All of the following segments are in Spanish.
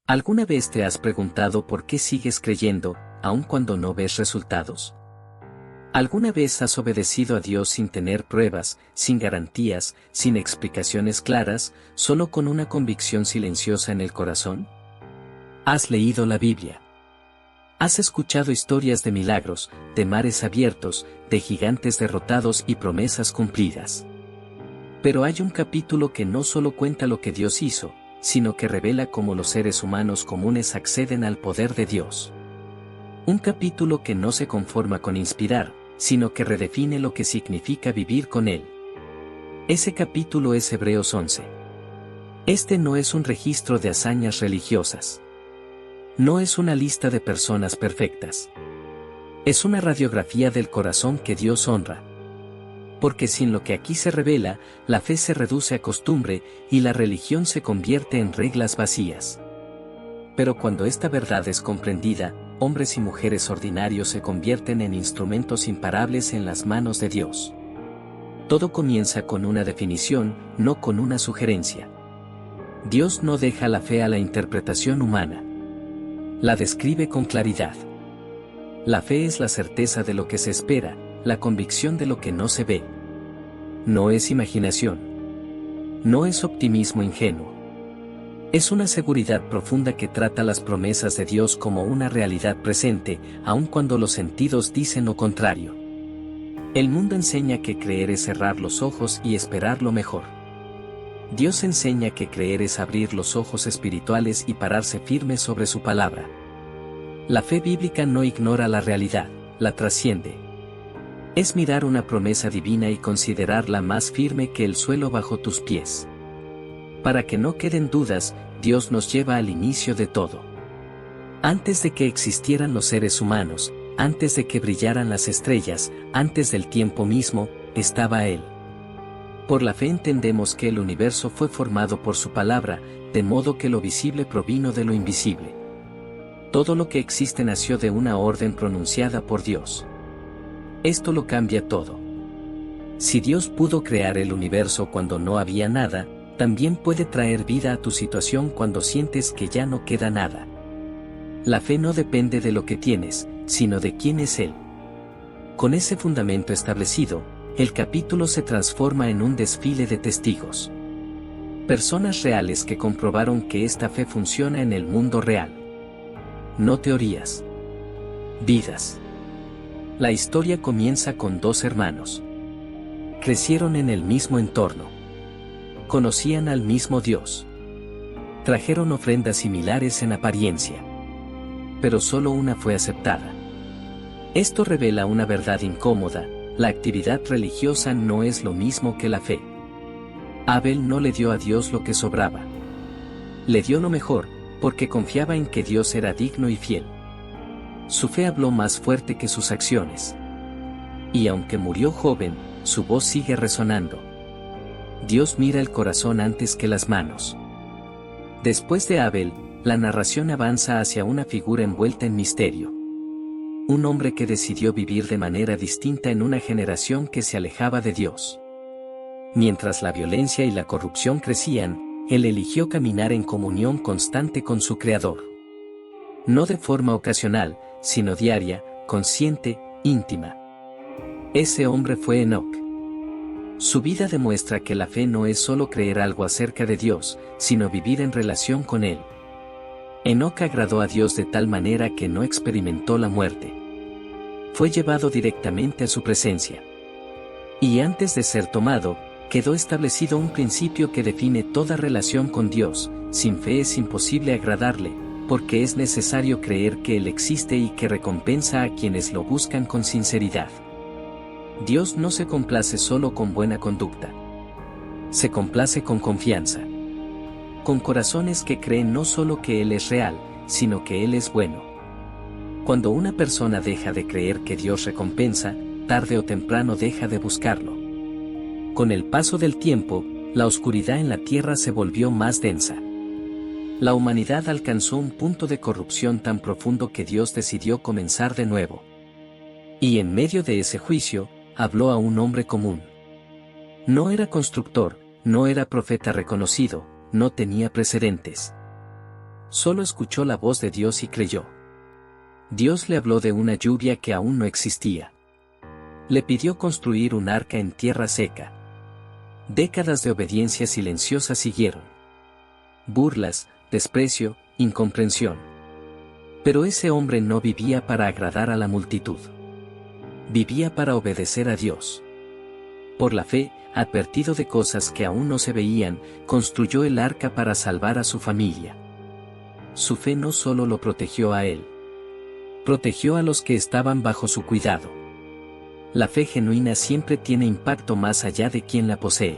¿Alguna vez te has preguntado por qué sigues creyendo, aun cuando no ves resultados? ¿Alguna vez has obedecido a Dios sin tener pruebas, sin garantías, sin explicaciones claras, solo con una convicción silenciosa en el corazón? ¿Has leído la Biblia? ¿Has escuchado historias de milagros, de mares abiertos, de gigantes derrotados y promesas cumplidas? Pero hay un capítulo que no solo cuenta lo que Dios hizo, sino que revela cómo los seres humanos comunes acceden al poder de Dios. Un capítulo que no se conforma con inspirar, sino que redefine lo que significa vivir con Él. Ese capítulo es Hebreos 11. Este no es un registro de hazañas religiosas. No es una lista de personas perfectas. Es una radiografía del corazón que Dios honra. Porque sin lo que aquí se revela, la fe se reduce a costumbre y la religión se convierte en reglas vacías. Pero cuando esta verdad es comprendida, hombres y mujeres ordinarios se convierten en instrumentos imparables en las manos de Dios. Todo comienza con una definición, no con una sugerencia. Dios no deja la fe a la interpretación humana. La describe con claridad. La fe es la certeza de lo que se espera, la convicción de lo que no se ve. No es imaginación. No es optimismo ingenuo. Es una seguridad profunda que trata las promesas de Dios como una realidad presente, aun cuando los sentidos dicen lo contrario. El mundo enseña que creer es cerrar los ojos y esperar lo mejor. Dios enseña que creer es abrir los ojos espirituales y pararse firme sobre su palabra. La fe bíblica no ignora la realidad, la trasciende. Es mirar una promesa divina y considerarla más firme que el suelo bajo tus pies. Para que no queden dudas, Dios nos lleva al inicio de todo. Antes de que existieran los seres humanos, antes de que brillaran las estrellas, antes del tiempo mismo, estaba Él. Por la fe entendemos que el universo fue formado por su palabra, de modo que lo visible provino de lo invisible. Todo lo que existe nació de una orden pronunciada por Dios. Esto lo cambia todo. Si Dios pudo crear el universo cuando no había nada, también puede traer vida a tu situación cuando sientes que ya no queda nada. La fe no depende de lo que tienes, sino de quién es Él. Con ese fundamento establecido, el capítulo se transforma en un desfile de testigos. Personas reales que comprobaron que esta fe funciona en el mundo real. No teorías. Vidas. La historia comienza con dos hermanos. Crecieron en el mismo entorno. Conocían al mismo Dios. Trajeron ofrendas similares en apariencia. Pero solo una fue aceptada. Esto revela una verdad incómoda: la actividad religiosa no es lo mismo que la fe. Abel no le dio a Dios lo que sobraba. Le dio lo mejor, porque confiaba en que Dios era digno y fiel. Su fe habló más fuerte que sus acciones. Y aunque murió joven, su voz sigue resonando. Dios mira el corazón antes que las manos. Después de Abel, la narración avanza hacia una figura envuelta en misterio. Un hombre que decidió vivir de manera distinta en una generación que se alejaba de Dios. Mientras la violencia y la corrupción crecían, él eligió caminar en comunión constante con su Creador. No de forma ocasional, sino diaria, consciente, íntima. Ese hombre fue Enoc. Su vida demuestra que la fe no es solo creer algo acerca de Dios, sino vivir en relación con Él. Enoc agradó a Dios de tal manera que no experimentó la muerte. Fue llevado directamente a su presencia. Y antes de ser tomado, quedó establecido un principio que define toda relación con Dios: sin fe es imposible agradarle, porque es necesario creer que Él existe y que recompensa a quienes lo buscan con sinceridad. Dios no se complace solo con buena conducta. Se complace con confianza. Con corazones que creen no solo que Él es real, sino que Él es bueno. Cuando una persona deja de creer que Dios recompensa, tarde o temprano deja de buscarlo. Con el paso del tiempo, la oscuridad en la tierra se volvió más densa. La humanidad alcanzó un punto de corrupción tan profundo que Dios decidió comenzar de nuevo. Y en medio de ese juicio, habló a un hombre común. No era constructor, no era profeta reconocido, no tenía precedentes. Solo escuchó la voz de Dios y creyó. Dios le habló de una lluvia que aún no existía. Le pidió construir un arca en tierra seca. Décadas de obediencia silenciosa siguieron. Burlas, desprecio, incomprensión. Pero ese hombre no vivía para agradar a la multitud. Vivía para obedecer a Dios. Por la fe, advertido de cosas que aún no se veían, construyó el arca para salvar a su familia. Su fe no solo lo protegió a él. Protegió a los que estaban bajo su cuidado. La fe genuina siempre tiene impacto más allá de quien la posee.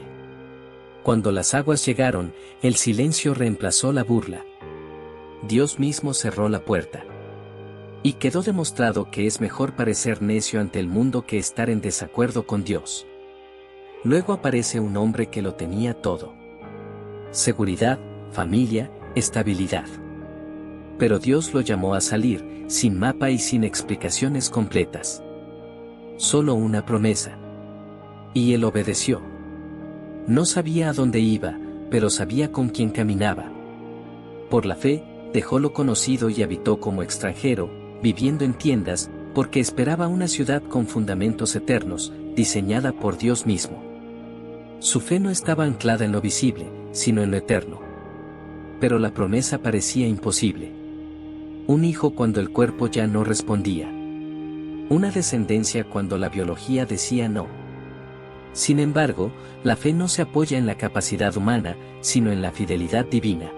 Cuando las aguas llegaron, el silencio reemplazó la burla. Dios mismo cerró la puerta. Y quedó demostrado que es mejor parecer necio ante el mundo que estar en desacuerdo con Dios. Luego aparece un hombre que lo tenía todo. Seguridad, familia, estabilidad. Pero Dios lo llamó a salir, sin mapa y sin explicaciones completas. Solo una promesa. Y él obedeció. No sabía a dónde iba, pero sabía con quién caminaba. Por la fe, dejó lo conocido y habitó como extranjero, viviendo en tiendas, porque esperaba una ciudad con fundamentos eternos, diseñada por Dios mismo. Su fe no estaba anclada en lo visible, sino en lo eterno. Pero la promesa parecía imposible. Un hijo cuando el cuerpo ya no respondía. Una descendencia cuando la biología decía no. Sin embargo, la fe no se apoya en la capacidad humana, sino en la fidelidad divina.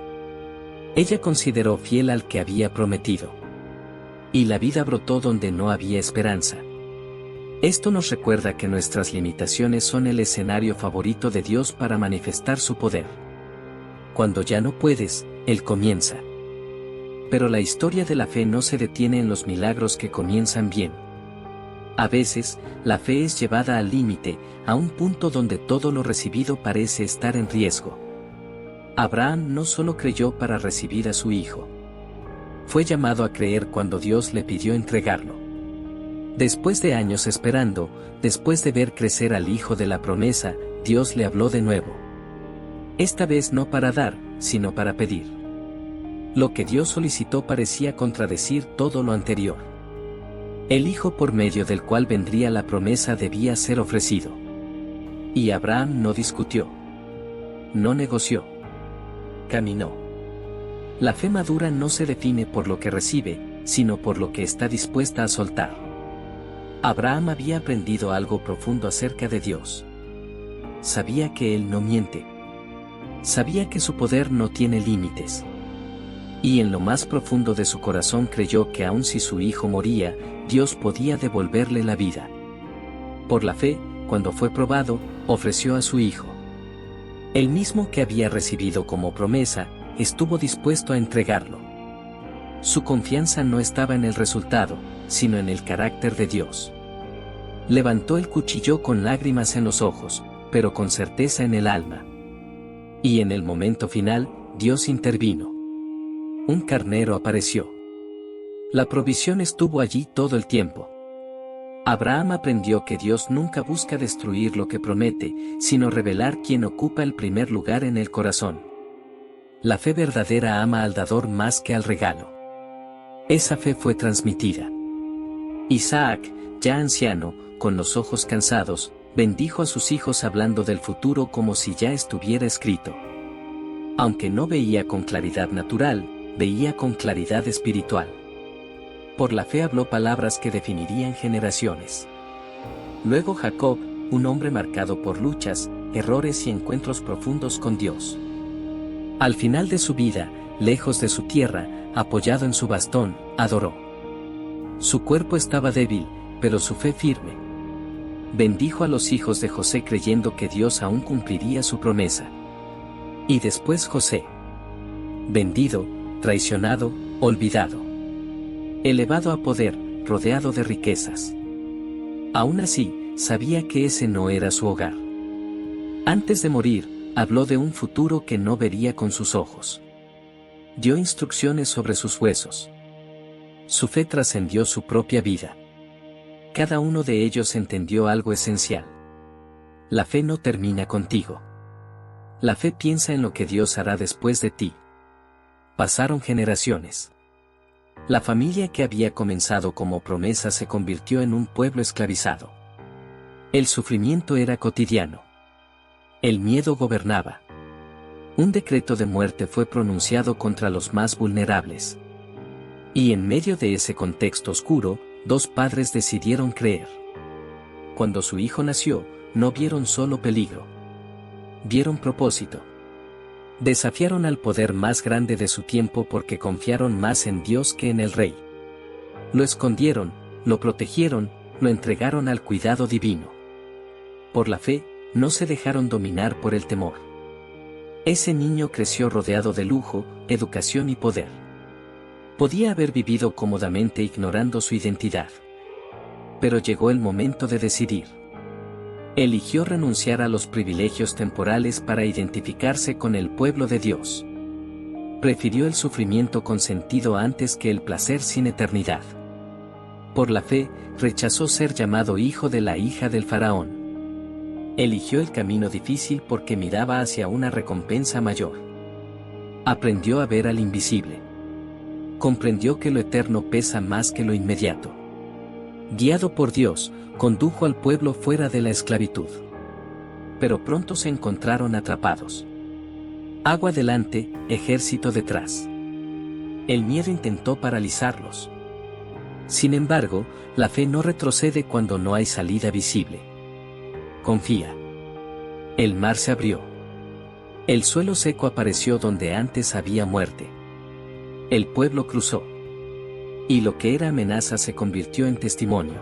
Ella consideró fiel al que había prometido. Y la vida brotó donde no había esperanza. Esto nos recuerda que nuestras limitaciones son el escenario favorito de Dios para manifestar su poder. Cuando ya no puedes, Él comienza. Pero la historia de la fe no se detiene en los milagros que comienzan bien. A veces, la fe es llevada al límite, a un punto donde todo lo recibido parece estar en riesgo. Abraham no solo creyó para recibir a su hijo. Fue llamado a creer cuando Dios le pidió entregarlo. Después de años esperando, después de ver crecer al hijo de la promesa, Dios le habló de nuevo. Esta vez no para dar, sino para pedir. Lo que Dios solicitó parecía contradecir todo lo anterior. El hijo por medio del cual vendría la promesa debía ser ofrecido. Y Abraham no discutió. No negoció. Caminó. La fe madura no se define por lo que recibe, sino por lo que está dispuesta a soltar. Abraham había aprendido algo profundo acerca de Dios. Sabía que Él no miente. Sabía que su poder no tiene límites. Y en lo más profundo de su corazón creyó que aun si su hijo moría, Dios podía devolverle la vida. Por la fe, cuando fue probado, ofreció a su hijo. El mismo que había recibido como promesa, estuvo dispuesto a entregarlo. Su confianza no estaba en el resultado, sino en el carácter de Dios. Levantó el cuchillo con lágrimas en los ojos, pero con certeza en el alma. Y en el momento final, Dios intervino. Un carnero apareció. La provisión estuvo allí todo el tiempo. Abraham aprendió que Dios nunca busca destruir lo que promete, sino revelar quién ocupa el primer lugar en el corazón. La fe verdadera ama al dador más que al regalo. Esa fe fue transmitida. Isaac, ya anciano, con los ojos cansados, bendijo a sus hijos hablando del futuro como si ya estuviera escrito. Aunque no veía con claridad natural, veía con claridad espiritual. Por la fe habló palabras que definirían generaciones. Luego Jacob, un hombre marcado por luchas, errores y encuentros profundos con Dios. Al final de su vida, lejos de su tierra, apoyado en su bastón, adoró. Su cuerpo estaba débil, pero su fe firme. Bendijo a los hijos de José creyendo que Dios aún cumpliría su promesa. Y después José. Vendido, traicionado, olvidado. Elevado a poder, rodeado de riquezas. Aún así, sabía que ese no era su hogar. Antes de morir, habló de un futuro que no vería con sus ojos. Dio instrucciones sobre sus huesos. Su fe trascendió su propia vida. Cada uno de ellos entendió algo esencial. La fe no termina contigo. La fe piensa en lo que Dios hará después de ti. Pasaron generaciones. La familia que había comenzado como promesa se convirtió en un pueblo esclavizado. El sufrimiento era cotidiano. El miedo gobernaba. Un decreto de muerte fue pronunciado contra los más vulnerables. Y en medio de ese contexto oscuro, dos padres decidieron creer. Cuando su hijo nació, no vieron solo peligro. Vieron propósito. Desafiaron al poder más grande de su tiempo porque confiaron más en Dios que en el rey. Lo escondieron, lo protegieron, lo entregaron al cuidado divino. Por la fe, no se dejaron dominar por el temor. Ese niño creció rodeado de lujo, educación y poder. Podía haber vivido cómodamente ignorando su identidad. Pero llegó el momento de decidir. Eligió renunciar a los privilegios temporales para identificarse con el pueblo de Dios. Prefirió el sufrimiento con sentido antes que el placer sin eternidad. Por la fe, rechazó ser llamado hijo de la hija del faraón. Eligió el camino difícil porque miraba hacia una recompensa mayor. Aprendió a ver al invisible. Comprendió que lo eterno pesa más que lo inmediato. Guiado por Dios, condujo al pueblo fuera de la esclavitud. Pero pronto se encontraron atrapados. Agua delante, ejército detrás. El miedo intentó paralizarlos. Sin embargo, la fe no retrocede cuando no hay salida visible. Confía. El mar se abrió. El suelo seco apareció donde antes había muerte. El pueblo cruzó. Y lo que era amenaza se convirtió en testimonio.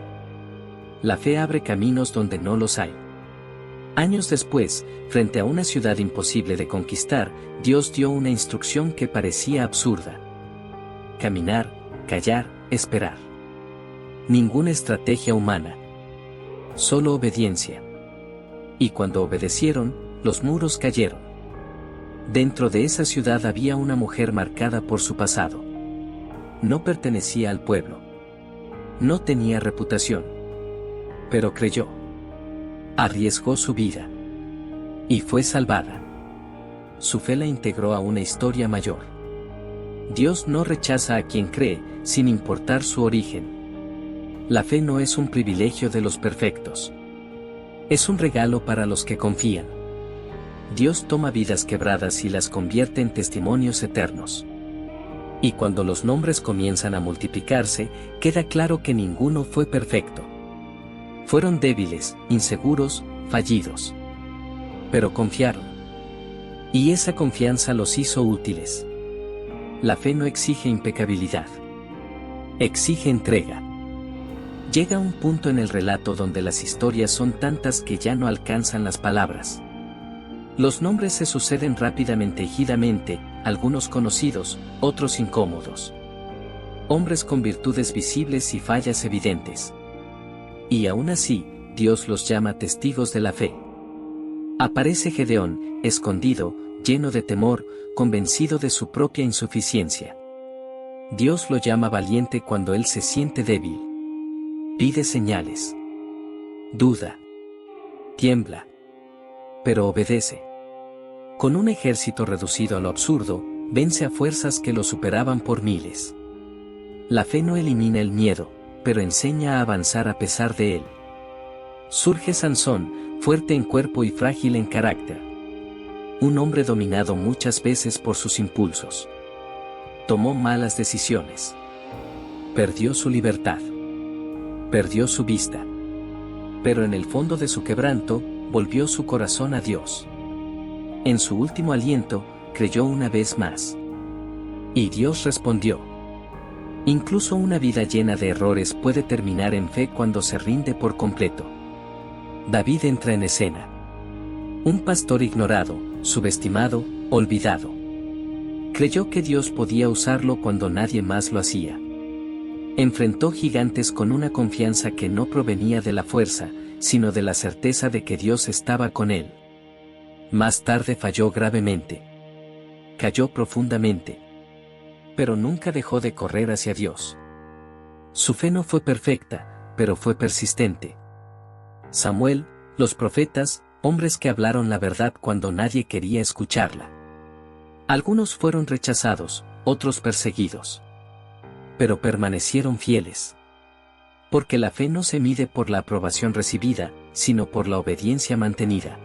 La fe abre caminos donde no los hay. Años después, frente a una ciudad imposible de conquistar, Dios dio una instrucción que parecía absurda. Caminar, callar, esperar. Ninguna estrategia humana. Solo obediencia. Y cuando obedecieron, los muros cayeron. Dentro de esa ciudad había una mujer marcada por su pasado. No pertenecía al pueblo. No tenía reputación. Pero creyó. Arriesgó su vida. Y fue salvada. Su fe la integró a una historia mayor. Dios no rechaza a quien cree, sin importar su origen. La fe no es un privilegio de los perfectos. Es un regalo para los que confían. Dios toma vidas quebradas y las convierte en testimonios eternos. Y cuando los nombres comienzan a multiplicarse, queda claro que ninguno fue perfecto. Fueron débiles, inseguros, fallidos. Pero confiaron. Y esa confianza los hizo útiles. La fe no exige impecabilidad. Exige entrega. Llega un punto en el relato donde las historias son tantas que ya no alcanzan las palabras. Los nombres se suceden rápidamente y ejidamente, algunos conocidos, otros incómodos. Hombres con virtudes visibles y fallas evidentes. Y aún así, Dios los llama testigos de la fe. Aparece Gedeón, escondido, lleno de temor, convencido de su propia insuficiencia. Dios lo llama valiente cuando él se siente débil. Pide señales. Duda. Tiembla. Pero obedece. Con un ejército reducido a lo absurdo, vence a fuerzas que lo superaban por miles. La fe no elimina el miedo, pero enseña a avanzar a pesar de él. Surge Sansón, fuerte en cuerpo y frágil en carácter. Un hombre dominado muchas veces por sus impulsos. Tomó malas decisiones. Perdió su libertad. Perdió su vista. Pero en el fondo de su quebranto, volvió su corazón a Dios. En su último aliento, creyó una vez más. Y Dios respondió. Incluso una vida llena de errores puede terminar en fe cuando se rinde por completo. David entra en escena. Un pastor ignorado, subestimado, olvidado. Creyó que Dios podía usarlo cuando nadie más lo hacía. Enfrentó gigantes con una confianza que no provenía de la fuerza, sino de la certeza de que Dios estaba con él. Más tarde falló gravemente. Cayó profundamente. Pero nunca dejó de correr hacia Dios. Su fe no fue perfecta, pero fue persistente. Samuel, los profetas, hombres que hablaron la verdad cuando nadie quería escucharla. Algunos fueron rechazados, otros perseguidos. Pero permanecieron fieles. Porque la fe no se mide por la aprobación recibida, sino por la obediencia mantenida.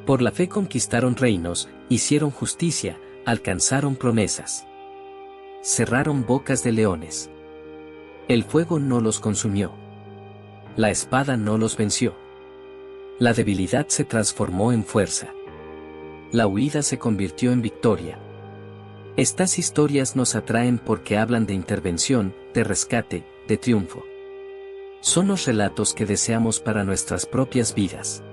Por la fe conquistaron reinos, hicieron justicia, alcanzaron promesas. Cerraron bocas de leones. El fuego no los consumió. La espada no los venció. La debilidad se transformó en fuerza. La huida se convirtió en victoria. Estas historias nos atraen porque hablan de intervención, de rescate, de triunfo. Son los relatos que deseamos para nuestras propias vidas.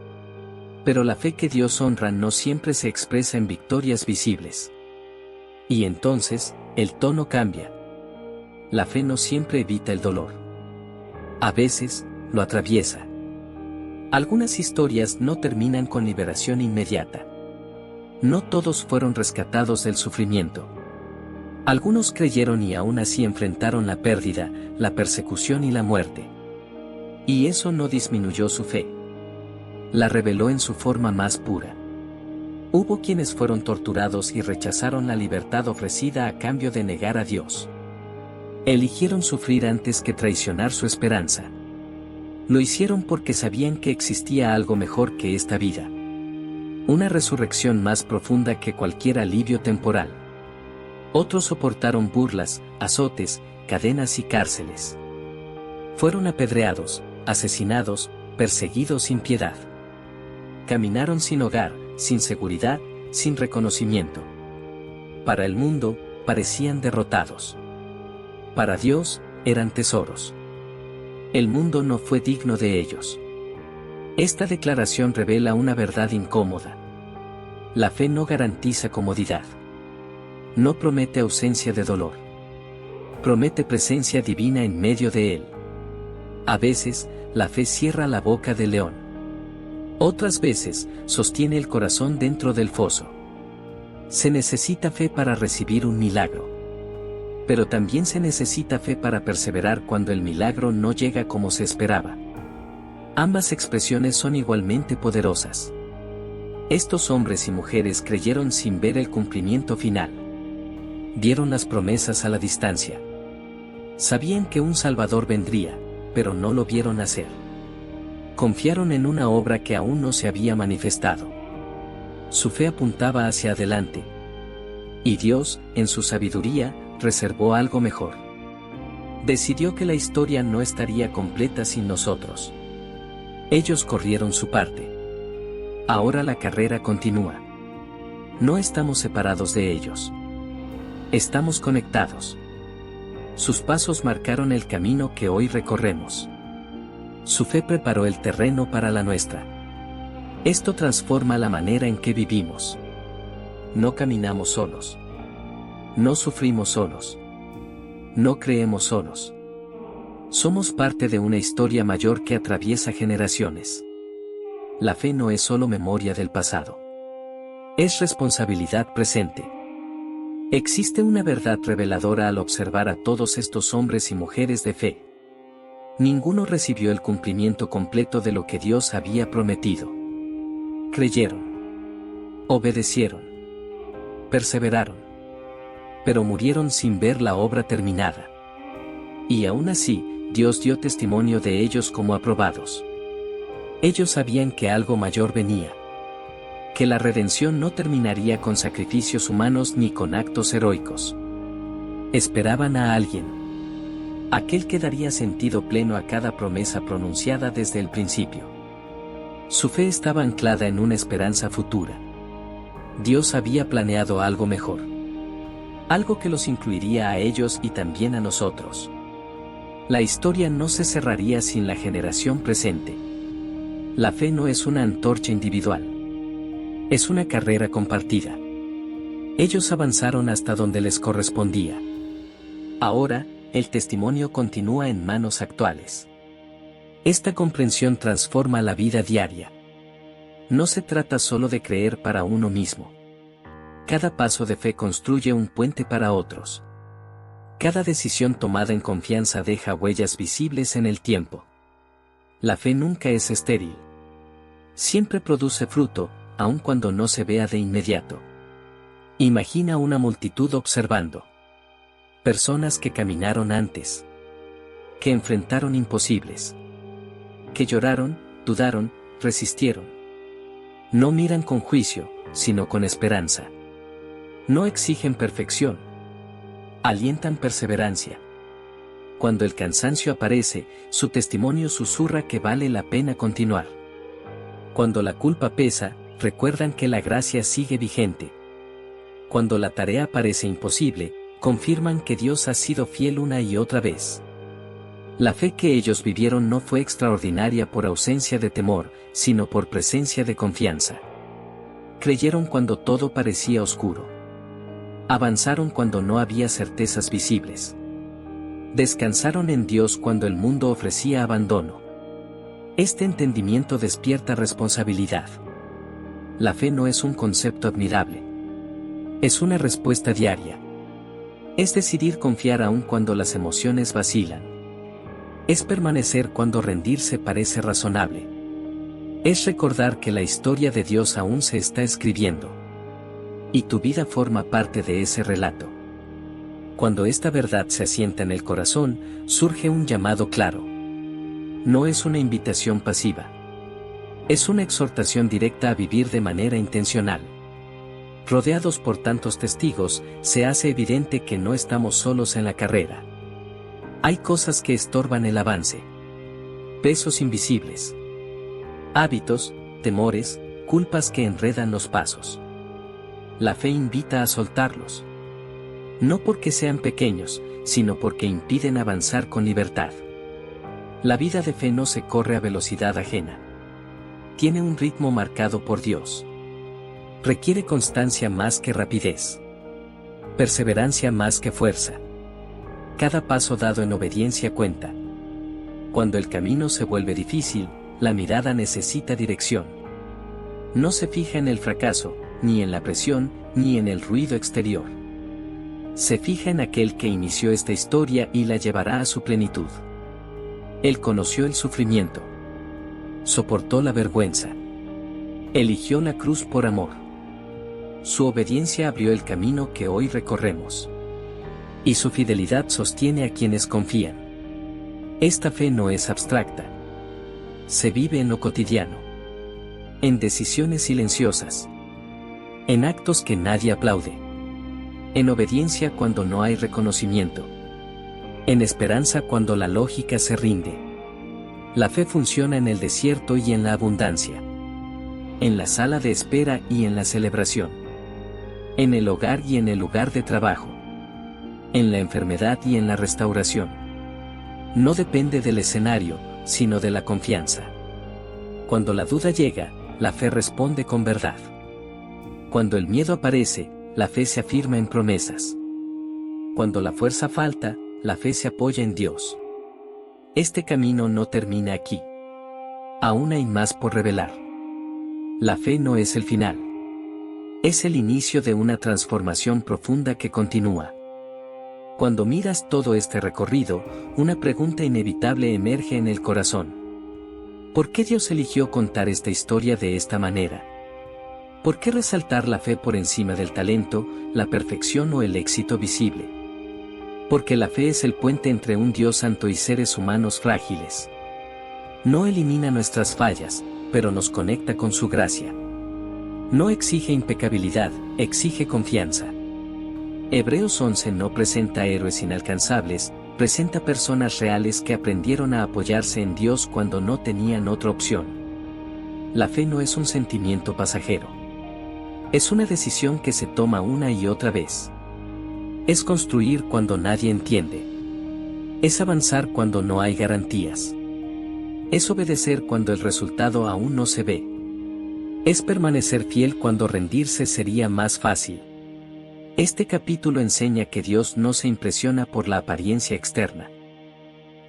Pero la fe que Dios honra no siempre se expresa en victorias visibles. Y entonces, el tono cambia. La fe no siempre evita el dolor. A veces, lo atraviesa. Algunas historias no terminan con liberación inmediata. No todos fueron rescatados del sufrimiento. Algunos creyeron y aún así enfrentaron la pérdida, la persecución y la muerte. Y eso no disminuyó su fe. La reveló en su forma más pura. Hubo quienes fueron torturados y rechazaron la libertad ofrecida a cambio de negar a Dios. Eligieron sufrir antes que traicionar su esperanza. Lo hicieron porque sabían que existía algo mejor que esta vida. Una resurrección más profunda que cualquier alivio temporal. Otros soportaron burlas, azotes, cadenas y cárceles. Fueron apedreados, asesinados, perseguidos sin piedad. Caminaron sin hogar, sin seguridad, sin reconocimiento. Para el mundo, parecían derrotados. Para Dios, eran tesoros. El mundo no fue digno de ellos. Esta declaración revela una verdad incómoda. La fe no garantiza comodidad. No promete ausencia de dolor. Promete presencia divina en medio de él. A veces, la fe cierra la boca del león. Otras veces, sostiene el corazón dentro del foso. Se necesita fe para recibir un milagro. Pero también se necesita fe para perseverar cuando el milagro no llega como se esperaba. Ambas expresiones son igualmente poderosas. Estos hombres y mujeres creyeron sin ver el cumplimiento final. Vieron las promesas a la distancia. Sabían que un Salvador vendría, pero no lo vieron hacer. Confiaron en una obra que aún no se había manifestado. Su fe apuntaba hacia adelante. Y Dios, en su sabiduría, reservó algo mejor. Decidió que la historia no estaría completa sin nosotros. Ellos corrieron su parte. Ahora la carrera continúa. No estamos separados de ellos. Estamos conectados. Sus pasos marcaron el camino que hoy recorremos. Su fe preparó el terreno para la nuestra. Esto transforma la manera en que vivimos. No caminamos solos. No sufrimos solos. No creemos solos. Somos parte de una historia mayor que atraviesa generaciones. La fe no es solo memoria del pasado. Es responsabilidad presente. Existe una verdad reveladora al observar a todos estos hombres y mujeres de fe. Ninguno recibió el cumplimiento completo de lo que Dios había prometido. Creyeron. Obedecieron. Perseveraron. Pero murieron sin ver la obra terminada. Y aún así, Dios dio testimonio de ellos como aprobados. Ellos sabían que algo mayor venía. Que la redención no terminaría con sacrificios humanos ni con actos heroicos. Esperaban a alguien. Aquel que daría sentido pleno a cada promesa pronunciada desde el principio. Su fe estaba anclada en una esperanza futura. Dios había planeado algo mejor. Algo que los incluiría a ellos y también a nosotros. La historia no se cerraría sin la generación presente. La fe no es una antorcha individual. Es una carrera compartida. Ellos avanzaron hasta donde les correspondía. Ahora, el testimonio continúa en manos actuales. Esta comprensión transforma la vida diaria. No se trata solo de creer para uno mismo. Cada paso de fe construye un puente para otros. Cada decisión tomada en confianza deja huellas visibles en el tiempo. La fe nunca es estéril. Siempre produce fruto, aun cuando no se vea de inmediato. Imagina una multitud observando. Personas que caminaron antes. Que enfrentaron imposibles. Que lloraron, dudaron, resistieron. No miran con juicio, sino con esperanza. No exigen perfección. Alientan perseverancia. Cuando el cansancio aparece, su testimonio susurra que vale la pena continuar. Cuando la culpa pesa, recuerdan que la gracia sigue vigente. Cuando la tarea parece imposible, confirman que Dios ha sido fiel una y otra vez. La fe que ellos vivieron no fue extraordinaria por ausencia de temor, sino por presencia de confianza. Creyeron cuando todo parecía oscuro. Avanzaron cuando no había certezas visibles. Descansaron en Dios cuando el mundo ofrecía abandono. Este entendimiento despierta responsabilidad. La fe no es un concepto admirable. Es una respuesta diaria. Es decidir confiar aún cuando las emociones vacilan. Es permanecer cuando rendirse parece razonable. Es recordar que la historia de Dios aún se está escribiendo. Y tu vida forma parte de ese relato. Cuando esta verdad se asienta en el corazón, surge un llamado claro. No es una invitación pasiva. Es una exhortación directa a vivir de manera intencional. Rodeados por tantos testigos, se hace evidente que no estamos solos en la carrera. Hay cosas que estorban el avance. Pesos invisibles. Hábitos, temores, culpas que enredan los pasos. La fe invita a soltarlos. No porque sean pequeños, sino porque impiden avanzar con libertad. La vida de fe no se corre a velocidad ajena. Tiene un ritmo marcado por Dios. Requiere constancia más que rapidez. Perseverancia más que fuerza. Cada paso dado en obediencia cuenta. Cuando el camino se vuelve difícil, la mirada necesita dirección. No se fija en el fracaso, ni en la presión, ni en el ruido exterior. Se fija en aquel que inició esta historia y la llevará a su plenitud. Él conoció el sufrimiento. Soportó la vergüenza. Eligió la cruz por amor. Su obediencia abrió el camino que hoy recorremos. Y su fidelidad sostiene a quienes confían. Esta fe no es abstracta. Se vive en lo cotidiano. En decisiones silenciosas. En actos que nadie aplaude. En obediencia cuando no hay reconocimiento. En esperanza cuando la lógica se rinde. La fe funciona en el desierto y en la abundancia. En la sala de espera y en la celebración. En el hogar y en el lugar de trabajo. En la enfermedad y en la restauración. No depende del escenario, sino de la confianza. Cuando la duda llega, la fe responde con verdad. Cuando el miedo aparece, la fe se afirma en promesas. Cuando la fuerza falta, la fe se apoya en Dios. Este camino no termina aquí. Aún hay más por revelar. La fe no es el final. Es el inicio de una transformación profunda que continúa. Cuando miras todo este recorrido, una pregunta inevitable emerge en el corazón. ¿Por qué Dios eligió contar esta historia de esta manera? ¿Por qué resaltar la fe por encima del talento, la perfección o el éxito visible? Porque la fe es el puente entre un Dios santo y seres humanos frágiles. No elimina nuestras fallas, pero nos conecta con su gracia. No exige impecabilidad, exige confianza. Hebreos 11 no presenta héroes inalcanzables, presenta personas reales que aprendieron a apoyarse en Dios cuando no tenían otra opción. La fe no es un sentimiento pasajero. Es una decisión que se toma una y otra vez. Es construir cuando nadie entiende. Es avanzar cuando no hay garantías. Es obedecer cuando el resultado aún no se ve. Es permanecer fiel cuando rendirse sería más fácil. Este capítulo enseña que Dios no se impresiona por la apariencia externa.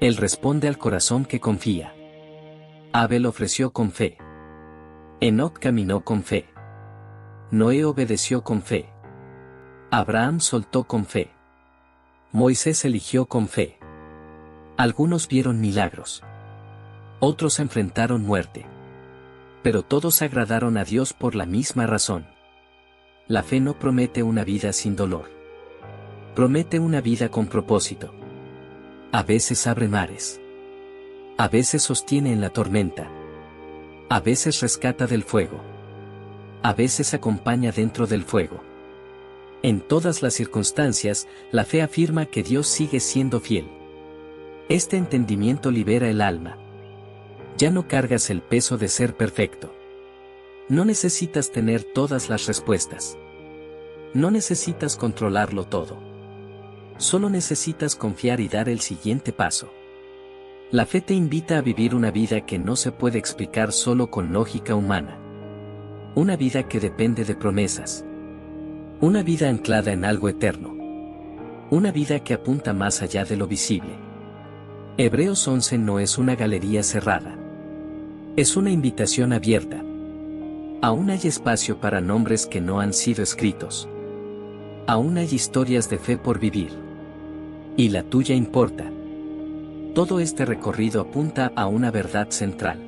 Él responde al corazón que confía. Abel ofreció con fe. Enoc caminó con fe. Noé obedeció con fe. Abraham soltó con fe. Moisés eligió con fe. Algunos vieron milagros. Otros enfrentaron muerte. Pero todos agradaron a Dios por la misma razón. La fe no promete una vida sin dolor. Promete una vida con propósito. A veces abre mares. A veces sostiene en la tormenta. A veces rescata del fuego. A veces acompaña dentro del fuego. En todas las circunstancias, la fe afirma que Dios sigue siendo fiel. Este entendimiento libera el alma. Ya no cargas el peso de ser perfecto. No necesitas tener todas las respuestas. No necesitas controlarlo todo. Solo necesitas confiar y dar el siguiente paso. La fe te invita a vivir una vida que no se puede explicar solo con lógica humana. Una vida que depende de promesas. Una vida anclada en algo eterno. Una vida que apunta más allá de lo visible. Hebreos 11 no es una galería cerrada. Es una invitación abierta. Aún hay espacio para nombres que no han sido escritos. Aún hay historias de fe por vivir. Y la tuya importa. Todo este recorrido apunta a una verdad central.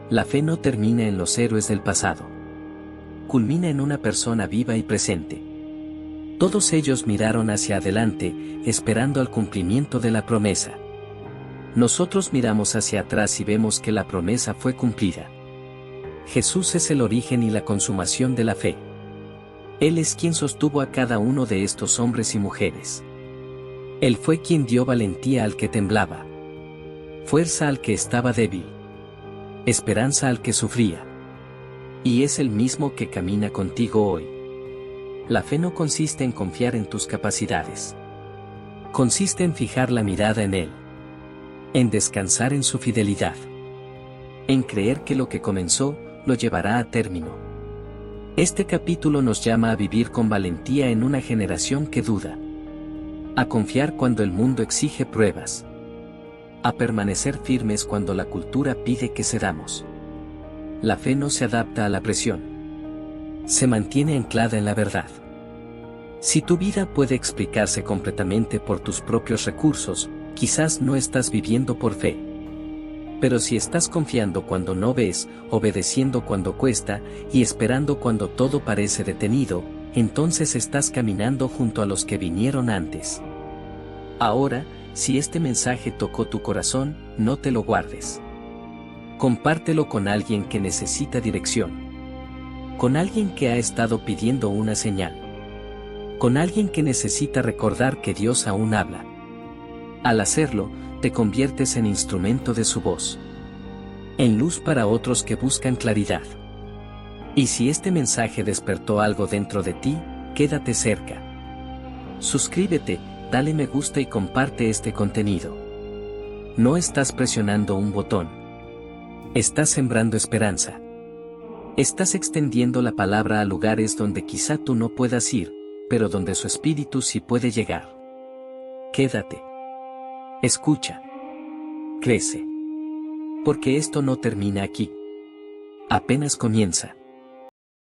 La fe no termina en los héroes del pasado. Culmina en una persona viva y presente. Todos ellos miraron hacia adelante, esperando al cumplimiento de la promesa. Nosotros miramos hacia atrás y vemos que la promesa fue cumplida. Jesús es el origen y la consumación de la fe. Él es quien sostuvo a cada uno de estos hombres y mujeres. Él fue quien dio valentía al que temblaba, fuerza al que estaba débil, esperanza al que sufría. Y es el mismo que camina contigo hoy. La fe no consiste en confiar en tus capacidades. Consiste en fijar la mirada en Él. En descansar en su fidelidad. En creer que lo que comenzó, lo llevará a término. Este capítulo nos llama a vivir con valentía en una generación que duda. A confiar cuando el mundo exige pruebas. A permanecer firmes cuando la cultura pide que cedamos. La fe no se adapta a la presión. Se mantiene anclada en la verdad. Si tu vida puede explicarse completamente por tus propios recursos, quizás no estás viviendo por fe. Pero si estás confiando cuando no ves, obedeciendo cuando cuesta, y esperando cuando todo parece detenido, entonces estás caminando junto a los que vinieron antes. Ahora, si este mensaje tocó tu corazón, no te lo guardes. Compártelo con alguien que necesita dirección. Con alguien que ha estado pidiendo una señal. Con alguien que necesita recordar que Dios aún habla. Al hacerlo, te conviertes en instrumento de su voz. En luz para otros que buscan claridad. Y si este mensaje despertó algo dentro de ti, quédate cerca. Suscríbete, dale me gusta y comparte este contenido. No estás presionando un botón. Estás sembrando esperanza. Estás extendiendo la palabra a lugares donde quizá tú no puedas ir, pero donde su espíritu sí puede llegar. Quédate. Escucha. Crece. Porque esto no termina aquí. Apenas comienza.